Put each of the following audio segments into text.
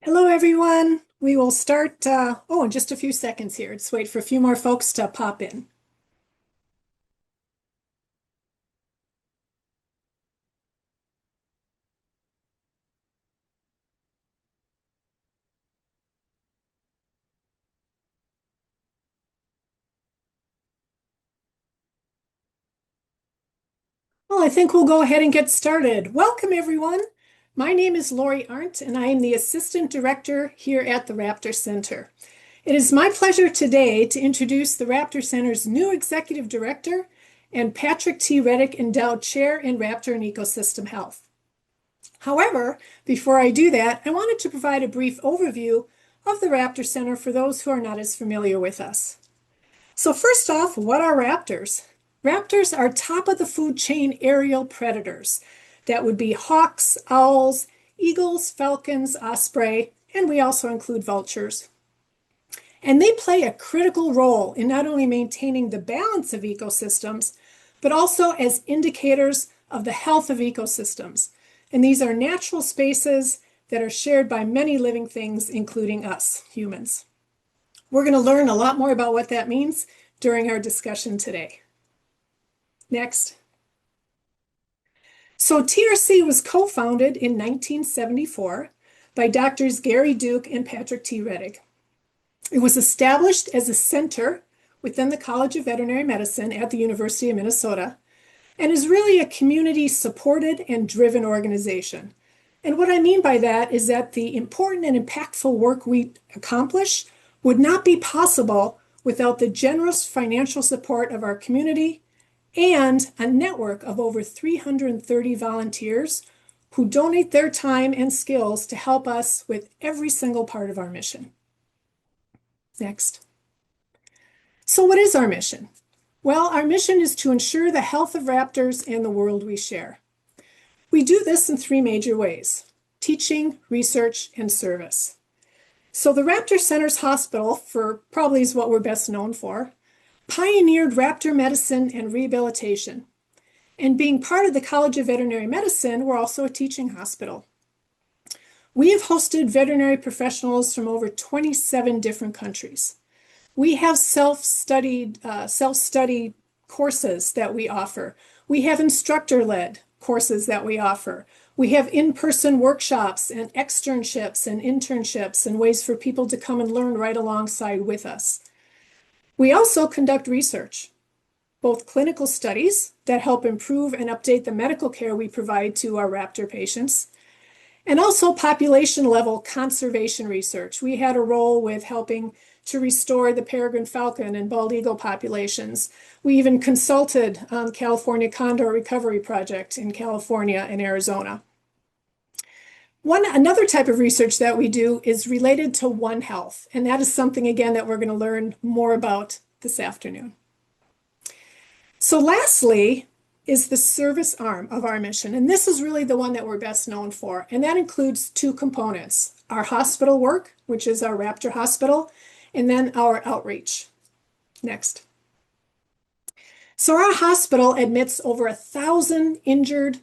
Hello, everyone. We will start, in just a few seconds here. Just wait for a few more folks to pop in. Well, I think we'll go ahead and get started. Welcome, everyone. My name is Lori Arndt, and I am the Assistant Director here at the Raptor Center. It is my pleasure today to introduce the Raptor Center's new Executive Director and Patrick T. Reddick Endowed Chair in Raptor and Ecosystem Health. However, before I do that, I wanted to provide a brief overview of the Raptor Center for those who are not as familiar with us. So first off, what are raptors? Raptors are top of the food chain aerial predators. That would be hawks, owls, eagles, falcons, osprey, and we also include vultures. And they play a critical role in not only maintaining the balance of ecosystems, but also as indicators of the health of ecosystems. And these are natural spaces that are shared by many living things, including us, humans. We're going to learn a lot more about what that means during our discussion today. Next. So TRC was co-founded in 1974 by Doctors Gary Duke and Patrick T. Reddick. It was established as a center within the College of Veterinary Medicine at the University of Minnesota and is really a community-supported and driven organization. And what I mean by that is that the important and impactful work we accomplish would not be possible without the generous financial support of our community and a network of over 330 volunteers who donate their time and skills to help us with every single part of our mission. Next. So what is our mission? Well, our mission is to ensure the health of raptors and the world we share. We do this in three major ways: teaching, research, and service. So the Raptor Center's hospital, for probably is what we're best known for, pioneered raptor medicine and rehabilitation. And being part of the College of Veterinary Medicine, we're also a teaching hospital. We have hosted veterinary professionals from over 27 different countries. We have self-study courses that we offer. We have instructor-led courses that we offer. We have in-person workshops and externships and internships and ways for people to come and learn right alongside with us. We also conduct research, both clinical studies that help improve and update the medical care we provide to our raptor patients, and also population-level conservation research. We had a role with helping to restore the peregrine falcon and bald eagle populations. We even consulted on California Condor Recovery Project in California and Arizona. Another type of research that we do is related to One Health, and that is something, again, that we're going to learn more about this afternoon. So lastly is the service arm of our mission, and this is really the one that we're best known for, and that includes two components: our hospital work, which is our Raptor Hospital, and then our outreach. Next. So our hospital admits over 1,000 injured,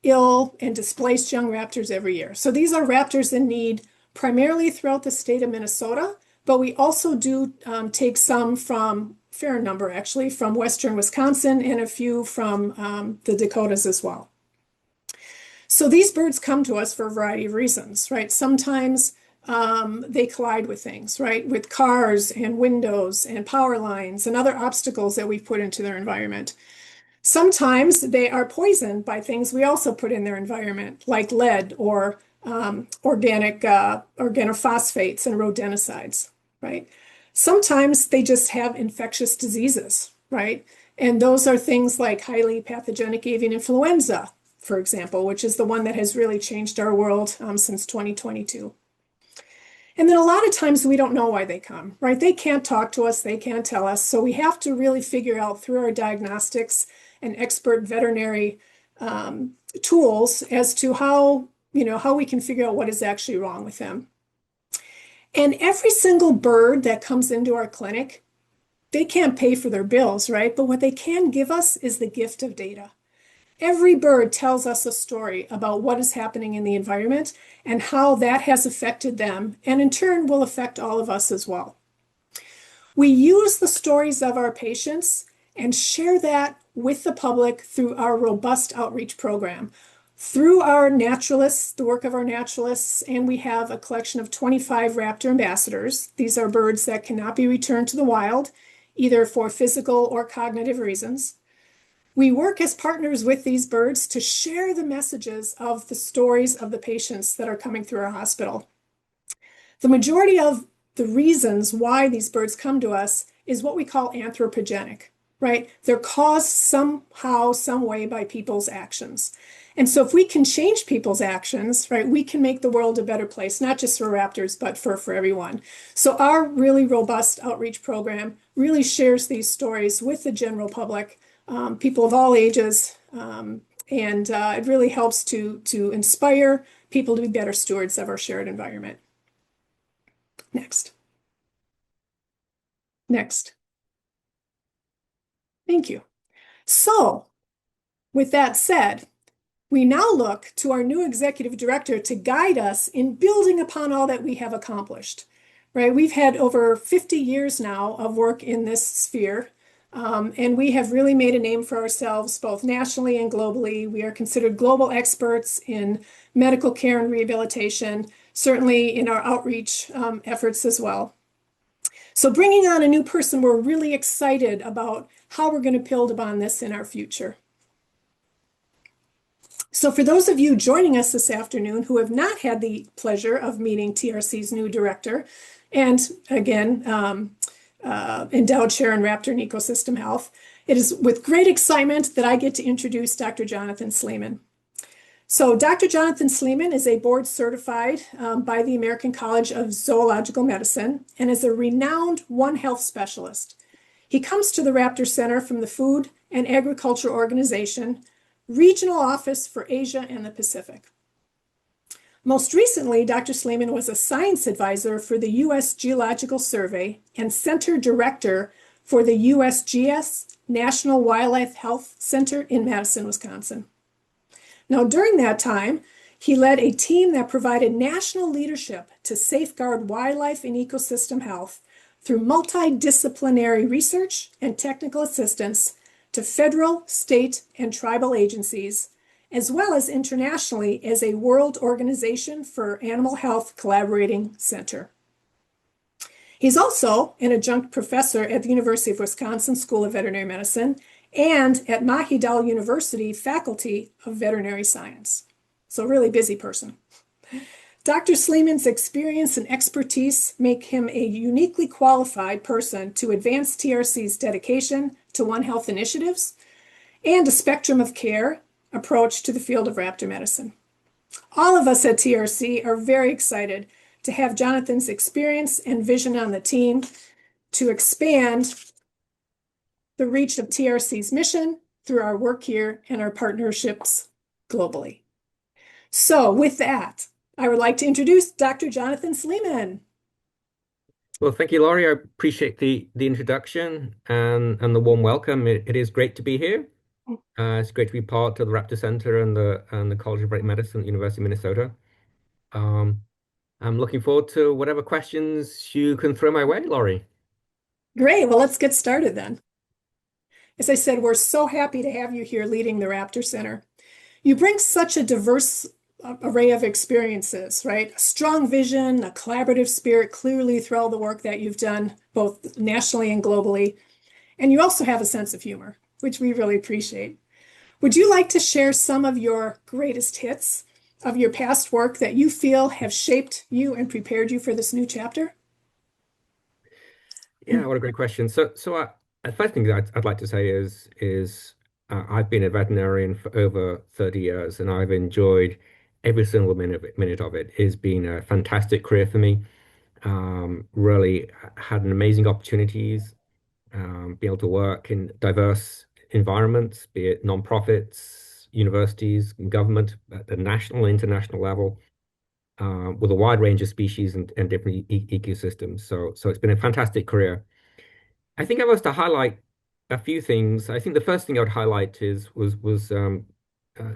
ill, and displaced young raptors every year. So these are raptors in need primarily throughout the state of Minnesota, but we also do take some from, fair number actually, from western Wisconsin and a few from the Dakotas as well. So these birds come to us for a variety of reasons, right? Sometimes they collide with things, right? With cars and windows and power lines and other obstacles that we've put into their environment. Sometimes they are poisoned by things we also put in their environment, like lead or organophosphates and rodenticides, right? Sometimes they just have infectious diseases, right? And those are things like highly pathogenic avian influenza, for example, which is the one that has really changed our world since 2022. And then a lot of times we don't know why they come, right? They can't talk to us, they can't tell us. So we have to really figure out through our diagnostics and expert veterinary tools as to how we can figure out what is actually wrong with them. And every single bird that comes into our clinic, they can't pay for their bills, right? But what they can give us is the gift of data. Every bird tells us a story about what is happening in the environment and how that has affected them, and in turn will affect all of us as well. We use the stories of our patients and share that with the public through our robust outreach program. Through our naturalists, the work of our naturalists, and we have a collection of 25 raptor ambassadors. These are birds that cannot be returned to the wild, either for physical or cognitive reasons. We work as partners with these birds to share the messages of the stories of the patients that are coming through our hospital. The majority of the reasons why these birds come to us is what we call anthropogenic, right? They're caused somehow, some way by people's actions. And so if we can change people's actions, right, we can make the world a better place, not just for raptors, but for everyone. So our really robust outreach program really shares these stories with the general public, people of all ages, and it really helps to inspire people to be better stewards of our shared environment. Next. Next. Thank you. So, with that said, we now look to our new executive director to guide us in building upon all that we have accomplished. Right? We've had over 50 years now of work in this sphere, and we have really made a name for ourselves both nationally and globally. We are considered global experts in medical care and rehabilitation, certainly in our outreach efforts as well. So bringing on a new person, we're really excited about how we're going to build upon this in our future. So for those of you joining us this afternoon who have not had the pleasure of meeting TRC's new director, and again, endowed chair in Raptor and Ecosystem Health, it is with great excitement that I get to introduce Dr. Jonathan Sleeman. So Dr. Jonathan Sleeman is a board certified by the American College of Zoological Medicine and is a renowned One Health specialist. He comes to the Raptor Center from the Food and Agriculture Organization, Regional Office for Asia and the Pacific. Most recently, Dr. Sleeman was a science advisor for the U.S. Geological Survey and center director for the USGS National Wildlife Health Center in Madison, Wisconsin. Now, during that time, he led a team that provided national leadership to safeguard wildlife and ecosystem health through multidisciplinary research and technical assistance to federal, state, and tribal agencies, as well as internationally as a World Organization for Animal Health Collaborating Center. He's also an adjunct professor at the University of Wisconsin School of Veterinary Medicine and at Mahidol University Faculty of Veterinary Science. So really busy person. Dr. Sleeman's experience and expertise make him a uniquely qualified person to advance TRC's dedication to One Health initiatives and a spectrum of care approach to the field of raptor medicine. All of us at TRC are very excited to have Jonathan's experience and vision on the team to expand the reach of TRC's mission through our work here and our partnerships globally. So with that, I would like to introduce Dr. Jonathan Sleeman. Well, thank you, Laurie. I appreciate the introduction and the warm welcome. It is great to be here. It's great to be part of the Raptor Center and the College of Veterinary Medicine at the University of Minnesota. I'm looking forward to whatever questions you can throw my way, Laurie. Great. Well, let's get started then. As I said, we're so happy to have you here leading the Raptor Center. You bring such a diverse array of experiences, right? A strong vision, a collaborative spirit, clearly through all the work that you've done, both nationally and globally. And you also have a sense of humor, which we really appreciate. Would you like to share some of your greatest hits of your past work that you feel have shaped you and prepared you for this new chapter? Yeah, what a great question. The first thing that I'd like to say is I've been a veterinarian for over 30 years, and I've enjoyed every single minute of it. It's been a fantastic career for me. Really had an amazing opportunities, be able to work in diverse environments, be it nonprofits, universities, and government at the national and international level, with a wide range of species and different ecosystems. So it's been a fantastic career. I think I was to highlight a few things. I think the first thing I would highlight is was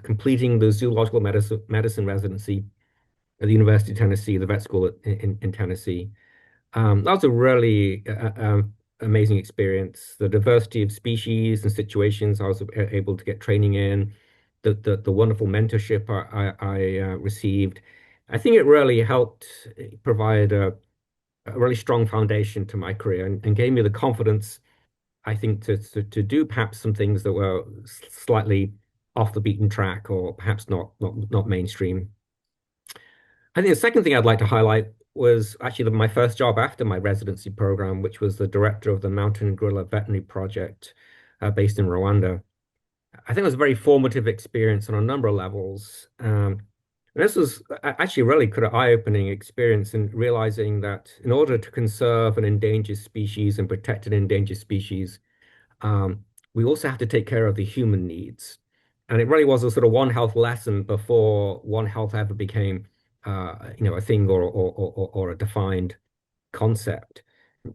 completing the zoological medicine residency at the University of Tennessee, the vet school in Tennessee. That was a really amazing experience. The diversity of species and situations I was able to get training in, the wonderful mentorship I received. I think it really helped provide a really strong foundation to my career and gave me the confidence, I think, to do perhaps some things that were slightly off the beaten track or perhaps not mainstream. I think the second thing I'd like to highlight was actually my first job after my residency program, which was the director of the Mountain Gorilla Veterinary Project based in Rwanda. I think it was a very formative experience on a number of levels. And this was actually really kind of eye-opening experience in realizing that in order to conserve an endangered species and protect an endangered species, we also have to take care of the human needs. And it really was a sort of One Health lesson before One Health ever became, a thing or a defined concept.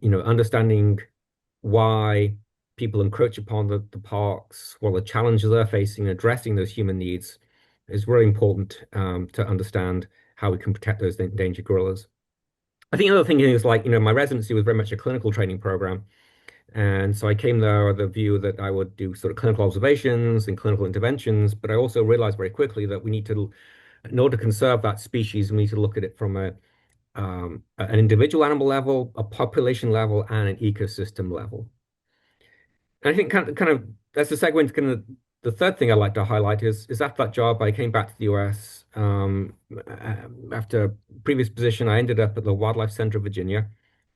Understanding why people encroach upon the parks, what the challenges they're facing, addressing those human needs is really important to understand how we can protect those endangered gorillas. I think another thing is like, my residency was very much a clinical training program. And so I came there with the view that I would do sort of clinical observations and clinical interventions, but I also realized very quickly that we need to, in order to conserve that species, we need to look at it from an individual animal level, a population level, and an ecosystem level. And I think kind of that's a segue into kind of the third thing I'd like to highlight is after that job, I came back to the US. After a previous position, I ended up at the Wildlife Center of Virginia,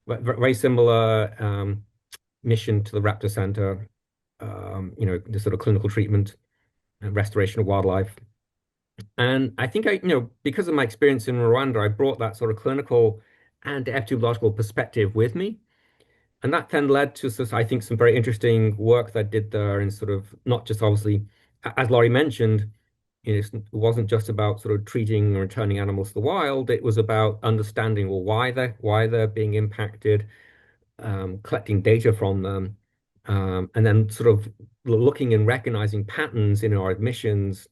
very similar mission to the Raptor Center, the sort of clinical treatment and restoration of wildlife. And I think because of my experience in Rwanda, I brought that sort of clinical and epidemiological perspective with me. And that then led to, I think, some very interesting work that I did there and sort of not just obviously, as Laurie mentioned, it wasn't just about sort of treating and returning animals to the wild. It was about understanding, well, why they're being impacted, collecting data from them, and then sort of looking and recognizing patterns in our admissions.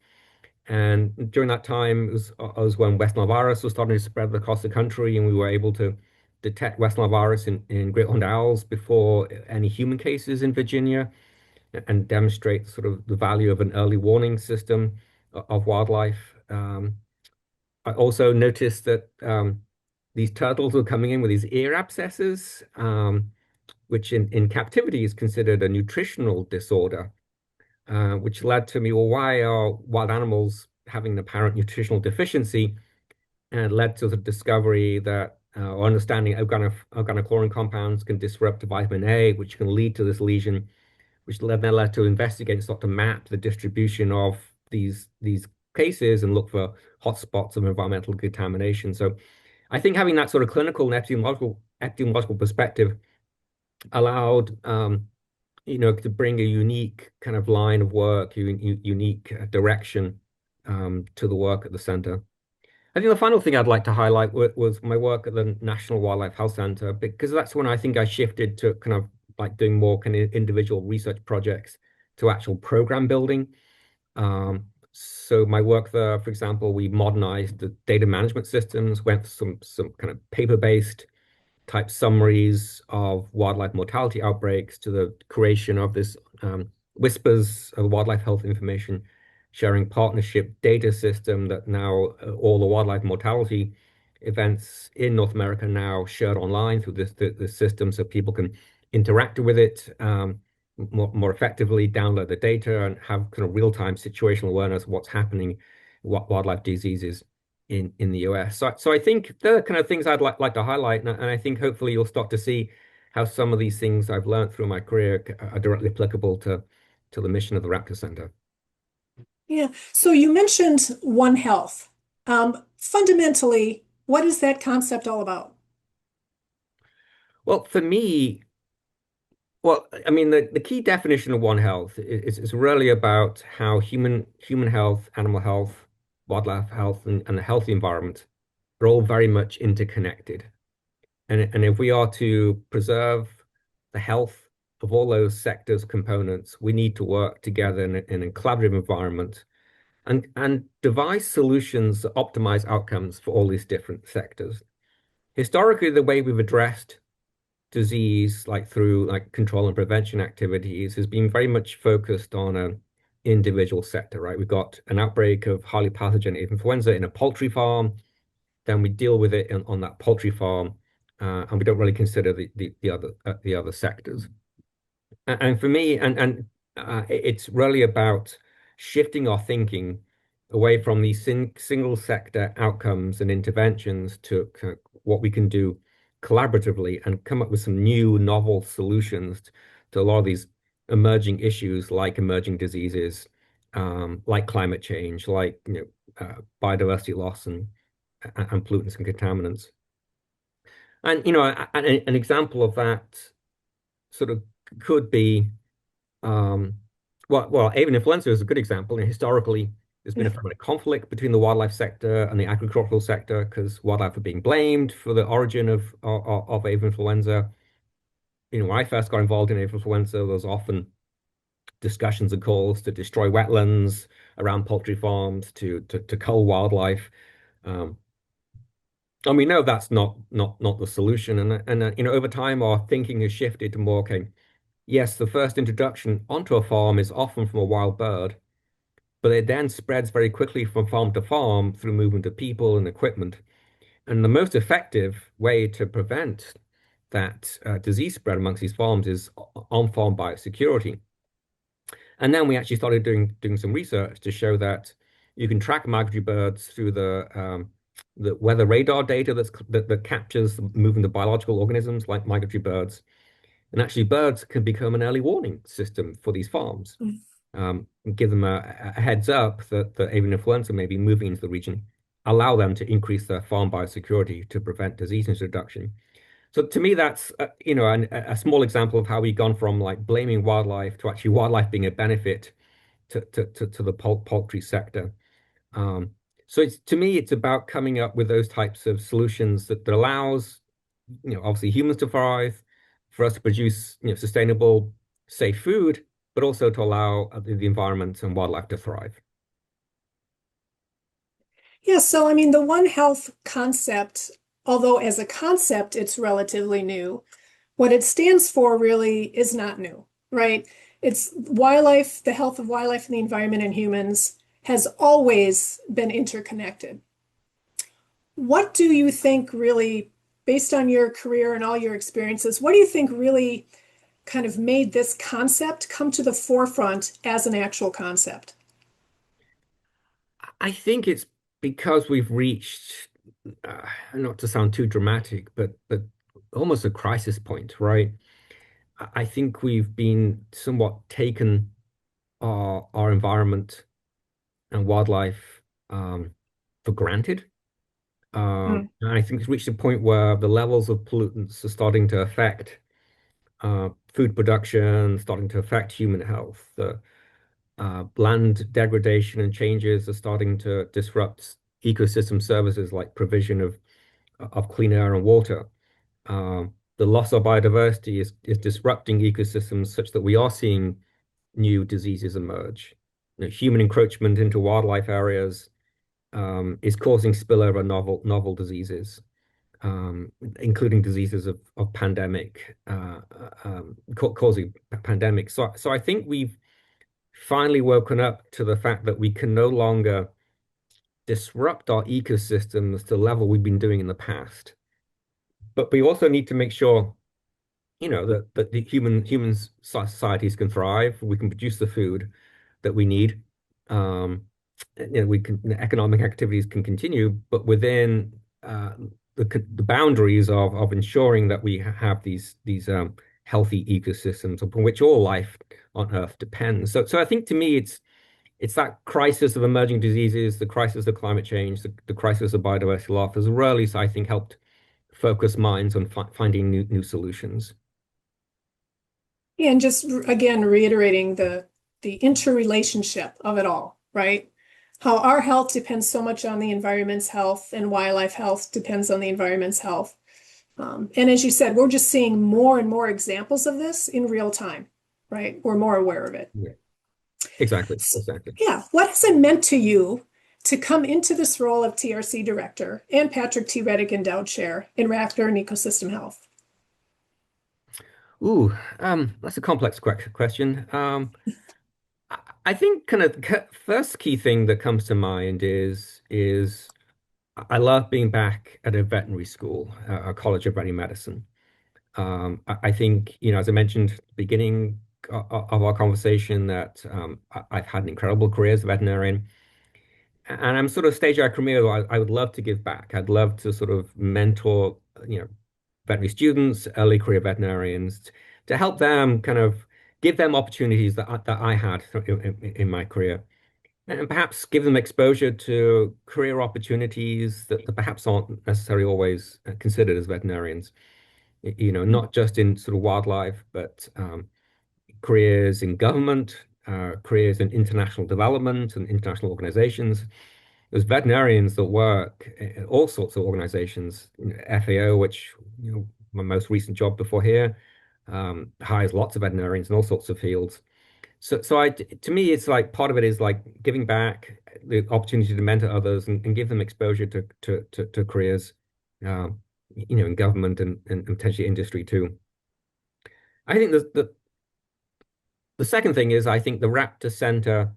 And during that time, it was when West Nile virus was starting to spread across the country, and we were able to detect West Nile virus in great horned owls before any human cases in Virginia, and demonstrate sort of the value of an early warning system of wildlife. I also noticed that these turtles were coming in with these ear abscesses, which in captivity is considered a nutritional disorder, which led to me, well, why are wild animals having an apparent nutritional deficiency? And it led to the discovery that or understanding organochlorine compounds can disrupt vitamin A, which can lead to this lesion, which then led to investigate and start to map the distribution of these cases and look for hotspots of environmental contamination. So I think having that sort of clinical and epidemiological perspective allowed to bring a unique kind of line of work, unique direction to the work at the center. I think the final thing I'd like to highlight was my work at the National Wildlife Health Center, because that's when I think I shifted to kind of like doing more kind of individual research projects to actual program building. So my work there, for example, we modernized the data management systems, went for some kind of paper-based type summaries of wildlife mortality outbreaks to the creation of this whispers of wildlife health information sharing partnership data system that now all the wildlife mortality events in North America now shared online through this system so people can interact with it more effectively, download the data and have kind of real-time situational awareness of what's happening, what wildlife diseases in the US. So I think they're the kind of things I'd like to highlight, and I think hopefully you'll start to see how some of these things I've learned through my career are directly applicable to the mission of the Raptor Center. Yeah. So you mentioned One Health. Fundamentally, what is that concept all about? Well, for me, I mean, the key definition of One Health is really about how human health, animal health, wildlife health, and a healthy environment are all very much interconnected. And if we are to preserve the health of all those sectors components, we need to work together in a collaborative environment and devise solutions that optimize outcomes for all these different sectors. Historically, the way we've addressed disease, like through like control and prevention activities, has been very much focused on an individual sector, right? We've got an outbreak of highly pathogenic influenza in a poultry farm, then we deal with it on that poultry farm, and we don't really consider the other sectors. And for me, it's really about shifting our thinking away from these single sector outcomes and interventions to kind of what we can do collaboratively and come up with some new novel solutions to a lot of these emerging issues like emerging diseases, like climate change, like biodiversity loss and pollutants and contaminants. And an example of that sort of could be avian influenza is a good example. And historically, there's been a Yeah. fair bit of conflict between the wildlife sector and the agricultural sector because wildlife are being blamed for the origin of avian influenza. When I first got involved in avian influenza, there was often discussions and calls to destroy wetlands around poultry farms, to cull wildlife. Um, and we know that's not the solution. And over time, our thinking has shifted to more, okay, yes, the first introduction onto a farm is often from a wild bird, but it then spreads very quickly from farm to farm through movement of people and equipment. And the most effective way to prevent that disease spread amongst these farms is on-farm biosecurity. And then we actually started doing some research to show that you can track migratory birds through the weather radar data that captures the movement of biological organisms like migratory birds. And actually, birds can become an early warning system for these farms, Mm. give them a heads up that the avian influenza may be moving into the region, allow them to increase their farm biosecurity to prevent disease introduction. So to me, that's a small example of how we've gone from like blaming wildlife to actually wildlife being a benefit to the poultry sector. Um, so to me, it's about coming up with those types of solutions that allows obviously humans to thrive, for us to produce sustainable, safe food, but also to allow the environment and wildlife to thrive. Yeah, so I mean, the One Health concept, although as a concept it's relatively new, what it stands for really is not new, right? It's wildlife, the health of wildlife and the environment and humans has always been interconnected. What do you think really, based on your career and all your experiences, what do you think really kind of made this concept come to the forefront as an actual concept? I think it's because we've reached, not to sound too dramatic, but almost a crisis point, right? I think we've been somewhat taken our environment and wildlife for granted. Mm. And I think it's reached a point where the levels of pollutants are starting to affect food production, starting to affect human health. The land degradation and changes are starting to disrupt ecosystem services like provision of clean air and water. The loss of biodiversity is disrupting ecosystems such that we are seeing new diseases emerge. Human encroachment into wildlife areas is causing spillover novel diseases, including diseases of pandemic, causing pandemics. So I think we've finally woken up to the fact that we can no longer disrupt our ecosystems to the level we've been doing in the past. But we also need to make sure, that the humans societies can thrive. We can produce the food that we need. Um, we can economic activities can continue, but within the boundaries of ensuring that we have these healthy ecosystems upon which all life on Earth depends. So I think to me it's that crisis of emerging diseases, the crisis of climate change, the crisis of biodiversity loss has really, I think, helped focus minds on finding new solutions. And just again reiterating the interrelationship of it all, right? How our health depends so much on the environment's health, and wildlife health depends on the environment's health. And as you said, we're just seeing more and more examples of this in real time, right? We're more aware of it. Yeah. Exactly, So, exactly. yeah, what has it meant to you to come into this role of TRC director and Patrick T. Reddick Endowed Chair in Raptor and Ecosystem Health? Ooh, that's a complex question. I think kind of first key thing that comes to mind is I love being back at a veterinary school, a college of veterinary medicine. I think, as I mentioned at the beginning of our conversation, that I've had an incredible career as a veterinarian, and I'm sort of stage our career. I would love to give back. I'd love to sort of mentor, veterinary students, early career veterinarians, to help them kind of give them opportunities that I had in my career, and perhaps give them exposure to career opportunities that perhaps aren't necessarily always considered as veterinarians. Not just in sort of wildlife, but careers in government, careers in international development and international organizations. There's veterinarians that work in all sorts of organizations. FAO, which, my most recent job before here, hires lots of veterinarians in all sorts of fields. To me, it's like part of it is like giving back, the opportunity to mentor others and give them exposure to careers, in government and potentially industry too. I think the second thing is I think the Raptor Center,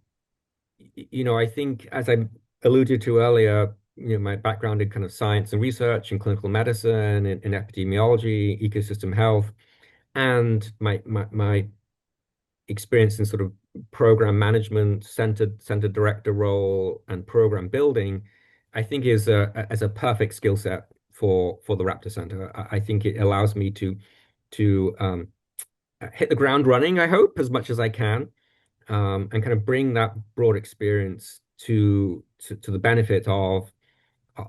I think as I alluded to earlier, my background in kind of science and research and clinical medicine and in epidemiology, ecosystem health, and my experience in sort of program management, center director role, and program building, I think is as a perfect skill set for the Raptor Center. I think it allows me to hit the ground running, I hope, as much as I can, and kind of bring that broad experience to the benefit of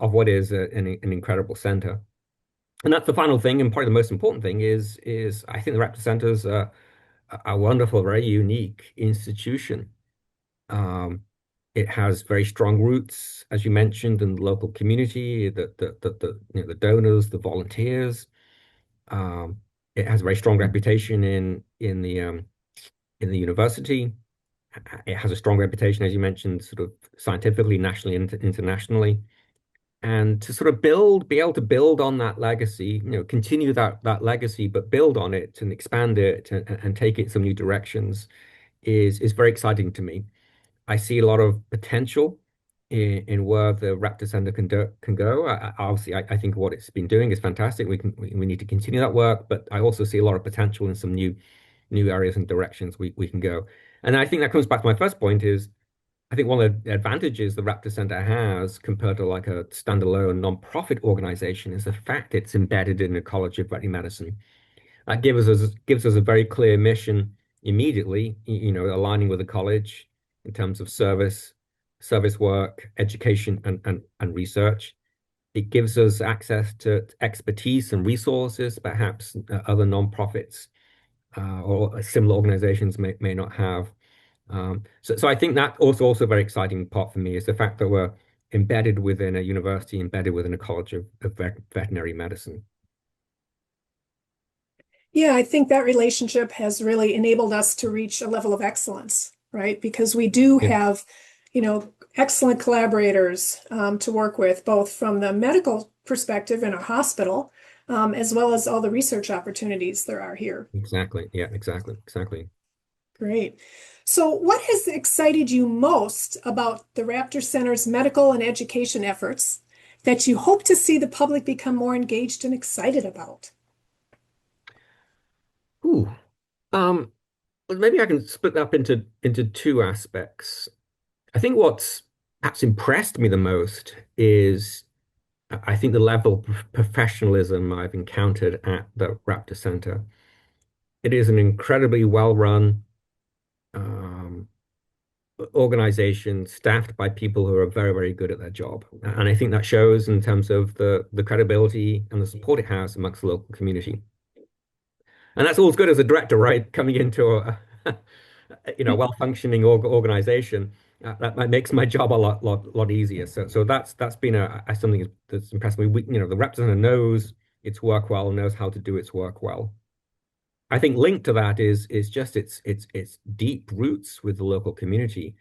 what is an incredible center. And that's the final thing, and probably the most important thing is I think the Raptor Center is a wonderful, very unique institution. Um, it has very strong roots, as you mentioned, in the local community, the donors, the volunteers. Um, it has a very strong reputation in the university. It has a strong reputation, as you mentioned, sort of scientifically, nationally, and internationally. And to sort of be able to build on that legacy, continue that legacy, but build on it and expand it and take it some new directions is very exciting to me. I see a lot of potential in where the Raptor Center can go. Obviously, I think what it's been doing is fantastic. We need to continue that work, but I also see a lot of potential in some new areas and directions we can go. And I think that comes back to my first point is I think one of the advantages the Raptor Center has compared to like a standalone nonprofit organization is the fact it's embedded in the College of Veterinary Medicine. That gives us a very clear mission immediately, aligning with the college in terms of service work, education, and research. It gives us access to expertise and resources, perhaps other nonprofits or similar organizations may not have. So I think that also a very exciting part for me is the fact that we're embedded within a university, embedded within a college of veterinary medicine. Yeah, I think that relationship has really enabled us to reach a level of excellence, right? Because we do Yeah, have, excellent collaborators to work with, both from the medical perspective in a hospital, as well as all the research opportunities there are here. exactly. Yeah, exactly. Exactly. Great. So, what has excited you most about the Raptor Center's medical and education efforts that you hope to see the public become more engaged and excited about? Ooh. Um, well, maybe I can split that up into two aspects. I think what's perhaps impressed me the most is I think the level of professionalism I've encountered at the Raptor Center. It is an incredibly well-run um, organization staffed by people who are very, very good at their job. And I think that shows in terms of the credibility and the support it has amongst the local community. And that's always good as a director, right? Coming into well-functioning organization, that makes my job a lot easier. So that's been something that's impressed me. The representative knows its work well, knows how to do its work well. I think linked to that is just its deep roots with the local community.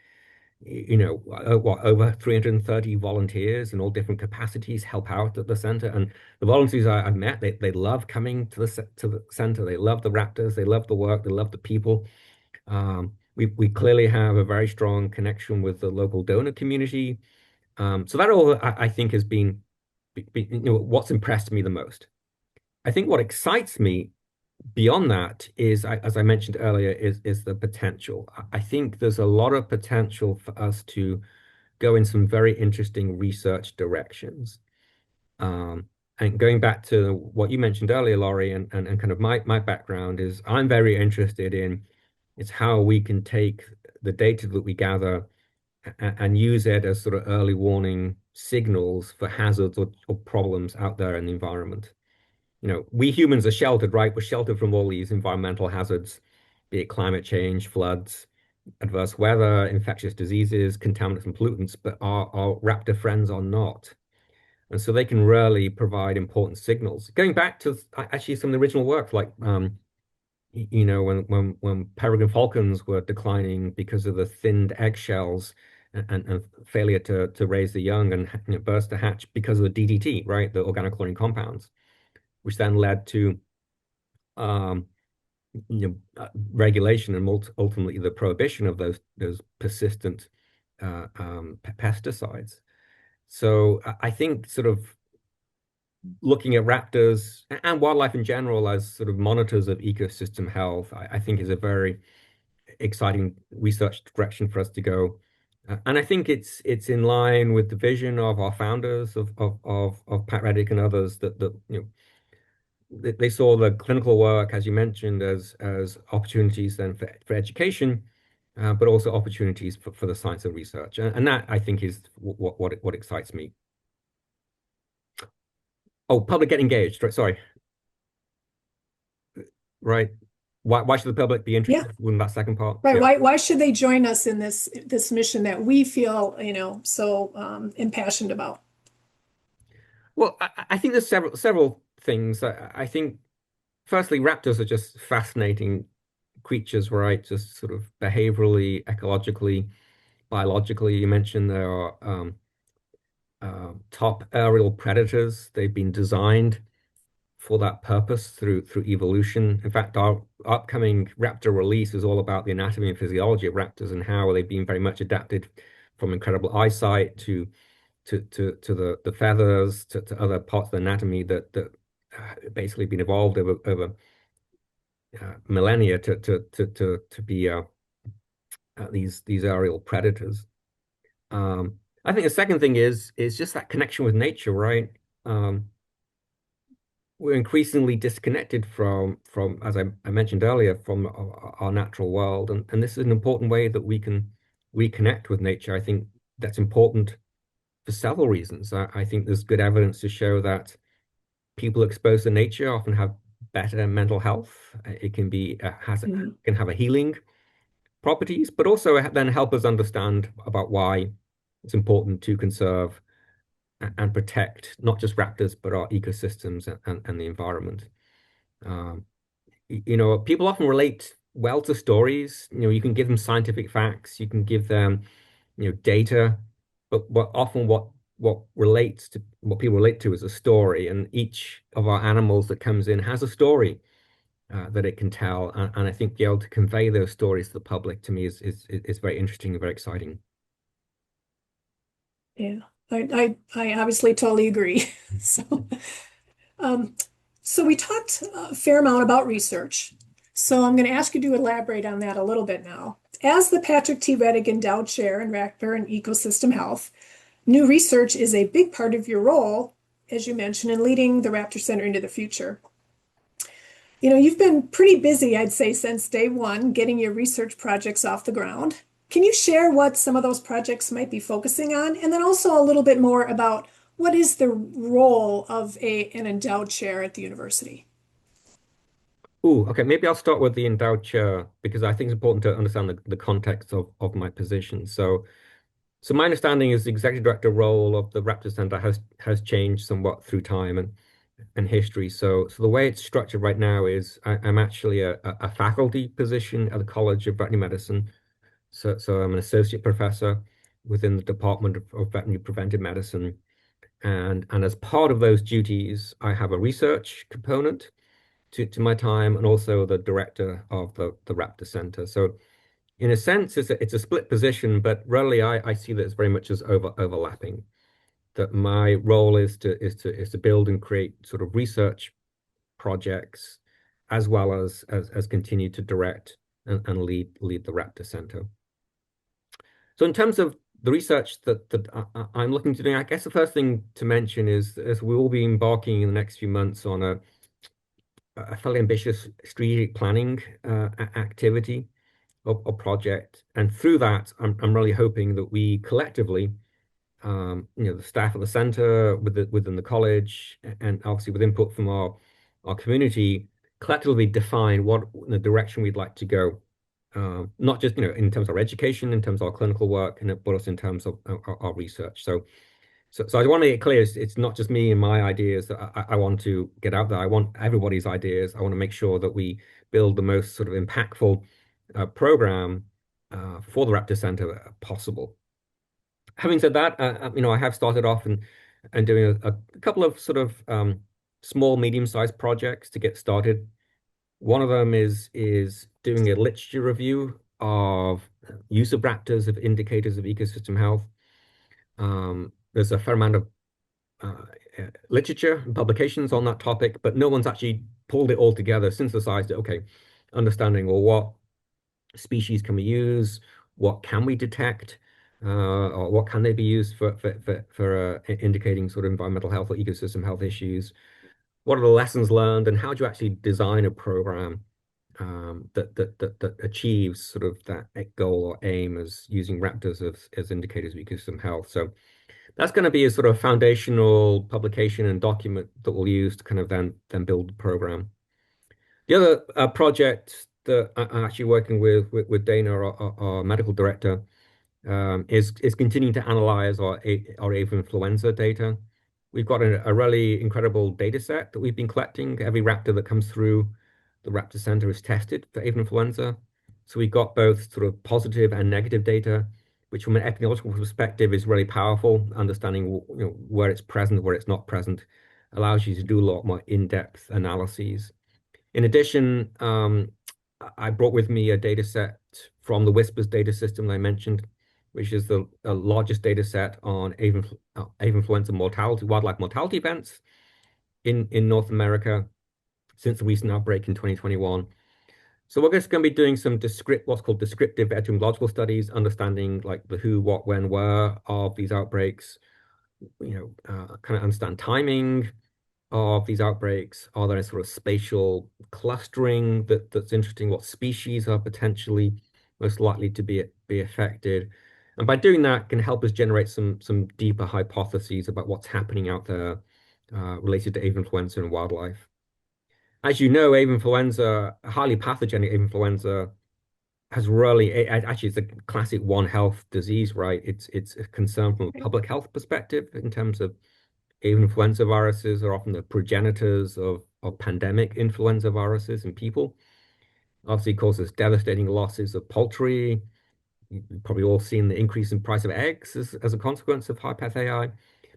You know, what, over 330 volunteers in all different capacities help out at the center. And the volunteers I've met, they love coming to the center. They love the Raptors. They love the work. They love the people. We clearly have a very strong connection with the local donor community. So that all I think has been, you know, what's impressed me the most. I think what excites me beyond that is, as I mentioned earlier, is the potential. I think there's a lot of potential for us to go in some very interesting research directions. Um, and going back to what you mentioned earlier, Laurie, and kind of my background is I'm very interested in it's how we can take the data that we gather and use it as sort of early warning signals for hazards or problems out there in the environment. You know, we humans are sheltered, right? We're sheltered from all these environmental hazards, be it climate change, floods, adverse weather, infectious diseases, contaminants and pollutants, but our raptor friends are not. And so they can really provide important signals. Going back to actually some of the original work, like you know, when peregrine falcons were declining because of the thinned eggshells and failure to raise the young and, you know, burst to hatch because of the DDT, right, the organochlorine compounds, which then led to um, you know, regulation and ultimately the prohibition of those persistent pesticides. So I think sort of looking at raptors and wildlife in general as sort of monitors of ecosystem health, I think is a very exciting research direction for us to go. And I think it's in line with the vision of our founders of Pat Reddick and others that you know they saw the clinical work, as you mentioned, as opportunities then for education, but also opportunities for the science and research. And that I think is what excites me. Oh, public get engaged. Right, sorry. Right. Why should the public be Yeah, interested in that second part? right. Yeah. Why should they join us in this mission that we feel, so impassioned about? Well, I think there's several things. I think firstly, raptors are just fascinating creatures, right? Just sort of behaviorally, ecologically, biologically. You mentioned there are top aerial predators. They've been designed for that purpose through evolution. In fact, our upcoming raptor release is all about the anatomy and physiology of raptors and how they've been very much adapted from incredible eyesight to the feathers to other parts of the anatomy that basically been evolved over millennia to be these aerial predators. I think the second thing is just that connection with nature, right? We're increasingly disconnected from as I mentioned earlier, from our natural world, and this is an important way that we can reconnect with nature. I think that's important for several reasons. I think there's good evidence to show that people exposed to nature often have better mental health. It can be Mhm. can have a healing properties, but also then help us understand about why it's important to conserve and protect not just raptors, but our ecosystems and the environment. Um, you know, people often relate well to stories. You know, you can give them scientific facts, you can give them, you know, data, but what relates to what people relate to is a story, and each of our animals that comes in has a story that it can tell, and I think being able to convey those stories to the public to me is very interesting and very exciting. Yeah, I obviously totally agree. So, um, so we talked a fair amount about research. So I'm going to ask you to elaborate on that a little bit now. As the Patrick T. Reddick Endowed Chair in Raptor and Ecosystem Health, new research is a big part of your role, as you mentioned, in leading the Raptor Center into the future. You've been pretty busy, I'd say, since day one, getting your research projects off the ground. Can you share what some of those projects might be focusing on? And then also a little bit more about what is the role of an endowed chair at the university? Oh, okay. Maybe I'll start with the endowed chair because I think it's important to understand the context of my position. So my understanding is the executive director role of the Raptor Center has changed somewhat through time. and history. So the way it's structured right now is I'm actually a faculty position at the College of Veterinary Medicine. So I'm an associate professor within the Department of Veterinary Preventive Medicine. And as part of those duties, I have a research component to my time and also the director of the Raptor Center. So in a sense, it's a split position, but really I see that it's very much as overlapping. That my role is to build and create sort of research projects as well as continue to direct and lead the Raptor Center. So in terms of the research that I'm looking to do, I guess the first thing to mention is as we will be embarking in the next few months on a fairly ambitious strategic planning activity or project, and through that, I'm really hoping that we collectively, the staff at the center, within the college, and obviously with input from our community, collectively define what the direction we'd like to go. Not just in terms of our education, in terms of our clinical work, but also in terms of our research. So I want to get clear. It's not just me and my ideas that I want to get out there. I want everybody's ideas. I want to make sure that we build the most sort of impactful program for the Raptor Center possible. Having said that, I have started off and doing a couple of sort of small, medium-sized projects to get started. One of them is doing a literature review of use of raptors of indicators of ecosystem health. There's a fair amount of uh, literature and publications on that topic, but no one's actually pulled it all together, synthesized it. Okay, understanding, well, what species can we use? What can we detect? Or what can they be used for indicating sort of environmental health or ecosystem health issues? What are the lessons learned, and how do you actually design a program that achieves sort of that goal or aim as using raptors as indicators of ecosystem health? So that's going to be a sort of foundational publication and document that we'll use to kind of then build the program. The other project that I'm actually working with Dana, our medical director, is continuing to analyze our avian influenza data. We've got a really incredible data set that we've been collecting. Every raptor that comes through the Raptor Center is tested for avian influenza. So we've got both sort of positive and negative data, which from an epidemiological perspective is really powerful. Understanding where it's present, where it's not present, allows you to do a lot more in-depth analyses. In addition, I brought with me a data set from the Whispers data system that I mentioned, which is the largest data set on avian influenza mortality, wildlife mortality events in North America since the recent outbreak in 2021. So we're just going to be doing some what's called descriptive epidemiological studies, understanding like the who, what, when, where of these outbreaks, kind of understand timing of these outbreaks. Are there sort of spatial clustering that's interesting? What species are potentially most likely to be affected? And by doing that, can help us generate some deeper hypotheses about what's happening out there related to avian influenza and wildlife. As you know, avian influenza, highly pathogenic avian influenza, has really actually it's a classic One Health disease, right? It's a concern from a public health perspective in terms of avian influenza viruses are often the progenitors of pandemic influenza viruses in people. Obviously, it causes devastating losses of poultry. You've probably all seen the increase in price of eggs as a consequence of high path AI.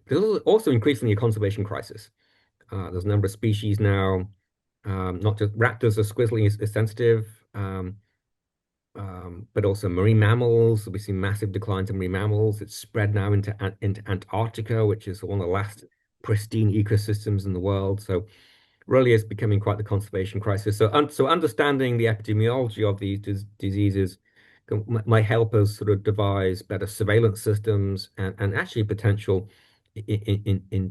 There's also increasingly a conservation crisis. There's a number of species now, not just raptors are squizzling is sensitive, but also marine mammals. We've seen massive declines in marine mammals. It's spread now into Antarctica, which is one of the last pristine ecosystems in the world. So really is becoming quite the conservation crisis. So understanding the epidemiology of these diseases might help us sort of devise better surveillance systems and actually potential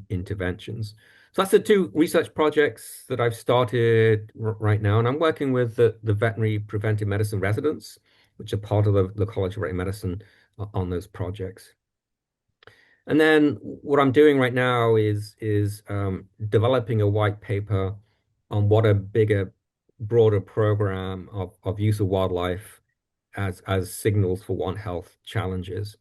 interventions. So that's the two research projects that I've started right now, and I'm working with the veterinary preventive medicine residents, which are part of the College of Veterinary Medicine on those projects. And then what I'm doing right now is developing a white paper on what a bigger, broader program of use of wildlife as signals for One Health challenges.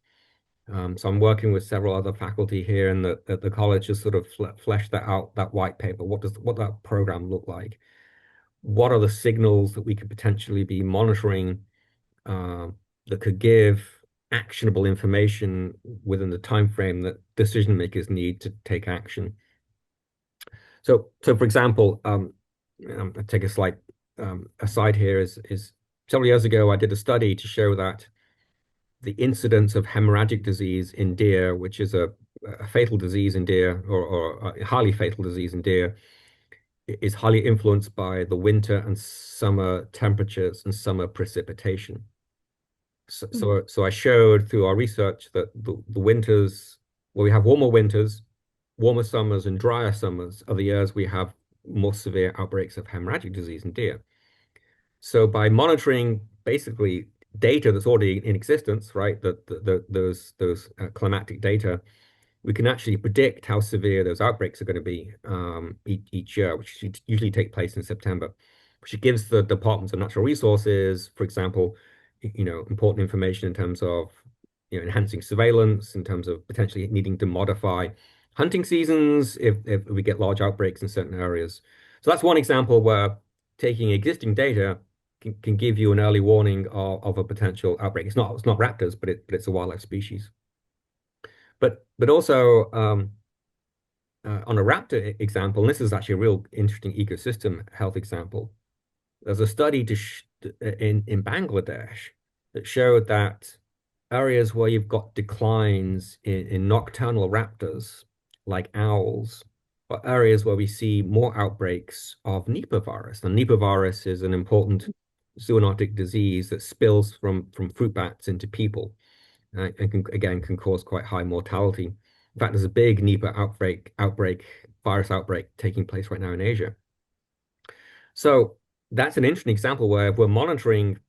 So I'm working with several other faculty here in the college to sort of flesh that out, that white paper. What that program look like? What are the signals that we could potentially be monitoring uh, that could give actionable information within the time frame that decision makers need to take action? So for example, I take a slight aside here is several years ago I did a study to show that the incidence of hemorrhagic disease in deer, which is a fatal disease in deer, or a highly fatal disease in deer, is highly influenced by the winter and summer temperatures and summer precipitation. So I showed through our research that the winters, well, we have warmer winters, warmer summers, and drier summers are the years we have more severe outbreaks of hemorrhagic disease in deer. So by monitoring basically data that's already in existence, right, those climatic data, we can actually predict how severe those outbreaks are going to be each year, which usually take place in September, which gives the departments of natural resources, for example, important information in terms of enhancing surveillance, in terms of potentially needing to modify hunting seasons if we get large outbreaks in certain areas. So that's one example where taking existing data can give you an early warning of a potential outbreak. It's not raptors, but it's a wildlife species. But also on a raptor example, and this is actually a real interesting ecosystem health example. There's a study in Bangladesh that showed that areas where you've got declines in nocturnal raptors, like owls, are areas where we see more outbreaks of Nipah virus. And Nipah virus is an important zoonotic disease that spills from fruit bats into people, and again can cause quite high mortality. In fact, there's a big Nipah virus outbreak taking place right now in Asia. So that's an interesting example where we're monitoring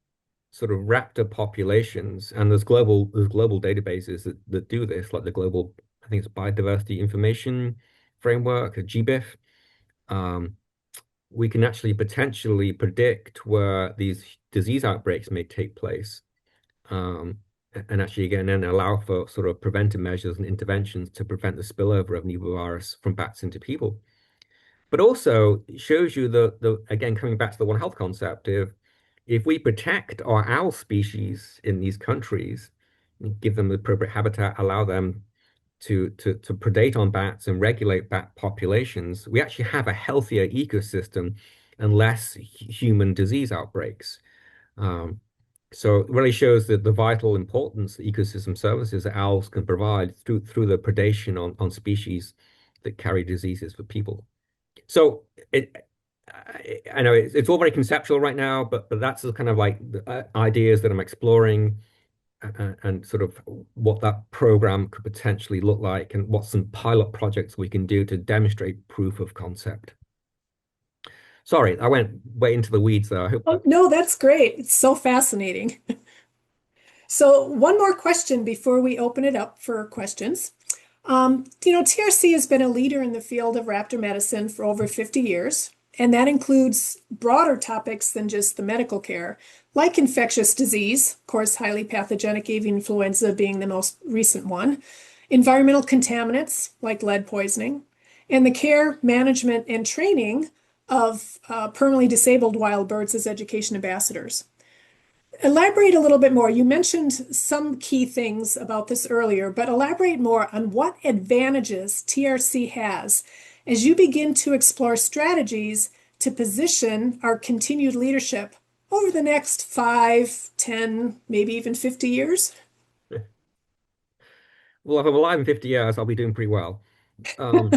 sort of raptor populations, and there's global databases that do this, like the global, I think it's Biodiversity Information Framework, or GBIF. Um, we can actually potentially predict where these disease outbreaks may take place, um, and actually again then allow for sort of preventive measures and interventions to prevent the spillover of Nipah virus from bats into people. But also it shows you the again coming back to the One Health concept, if we protect our owl species in these countries, give them the appropriate habitat, allow them to predate on bats and regulate bat populations, we actually have a healthier ecosystem and less human disease outbreaks. Um, so it really shows that the vital importance the ecosystem services that owls can provide through the predation on species that carry diseases for people. So I know it's all very conceptual right now, but that's the kind of like the ideas that I'm exploring, and sort of what that program could potentially look like, and what some pilot projects we can do to demonstrate proof of concept. Sorry, I went way into the weeds there. I hope Oh, no, that's great. It's so fascinating. So, one more question before we open it up for questions. TRC has been a leader in the field of raptor medicine for over 50 years, and that includes broader topics than just the medical care, like infectious disease, of course, highly pathogenic avian influenza being the most recent one, environmental contaminants like lead poisoning, and the care, management, and training of permanently disabled wild birds as education ambassadors. Elaborate a little bit more. You mentioned some key things about this earlier, but elaborate more on what advantages TRC has as you begin to explore strategies to position our continued leadership over the next 5, 10, maybe even 50 years. well, if I'm alive in 50 years, I'll be doing pretty well. Um,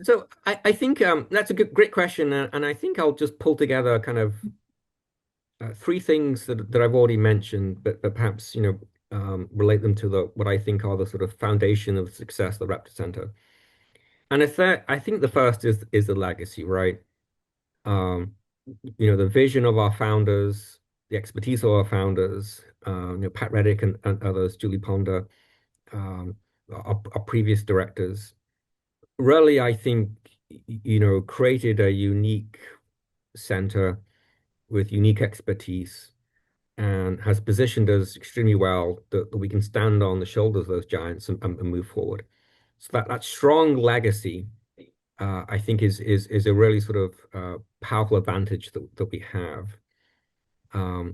so I think that's a great question, and I think I'll just pull together kind of three things that I've already mentioned, but perhaps relate them to the what I think are the sort of foundation of success of the Raptor Center. And I think the first is the legacy, right? Um, the vision of our founders, the expertise of our founders, Pat Reddick and others, Julie Ponder, our previous directors, really, I think, created a unique center with unique expertise and has positioned us extremely well that we can stand on the shoulders of those giants and move forward. So that strong legacy, I think, is a really sort of powerful advantage that we have. I